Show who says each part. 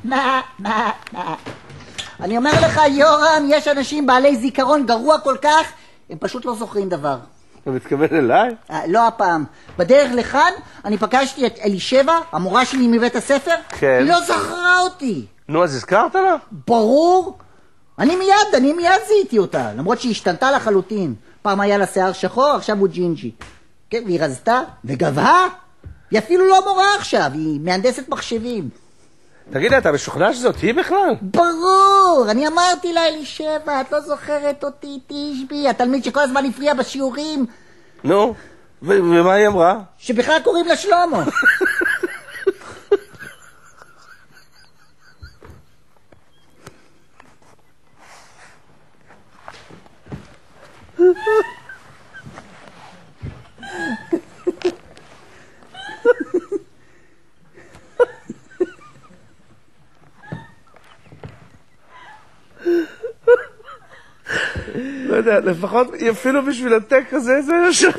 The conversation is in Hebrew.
Speaker 1: מה. אני אומר לך, יורם, יש אנשים בעלי זיכרון גרוע כל כך, הם פשוט לא זוכרים דבר.
Speaker 2: אתה מתכוון אליי?
Speaker 1: לא הפעם. בדרך לכאן אני פגשתי את אלישבע, המורה שלי מבית הספר.
Speaker 2: כן.
Speaker 1: היא לא זכרה אותי.
Speaker 2: נו, אז הזכרת לה?
Speaker 1: ברור. אני מיד זיהיתי אותה, למרות שהיא השתנתה לחלוטין. פעם היה לה שיער שחור, עכשיו הוא ג'ינג'י. כן, והיא רזתה וגבהה. היא אפילו לא מורה עכשיו, היא מהנדסת מחשבים.
Speaker 2: תגיד, אתה משוכנע שזאת היא בכלל?
Speaker 1: ברור, אני אמרתי לה, אלישבע, את לא זוכרת אותי, תשבי, התלמיד שכל הזמן הפריע בשיעורים.
Speaker 2: נו, ומה היא אמרה?
Speaker 1: שבכלל קוראים לה שלמה.
Speaker 2: לא יודע, לפחות אפילו בשביל הטק הזה זה יושב.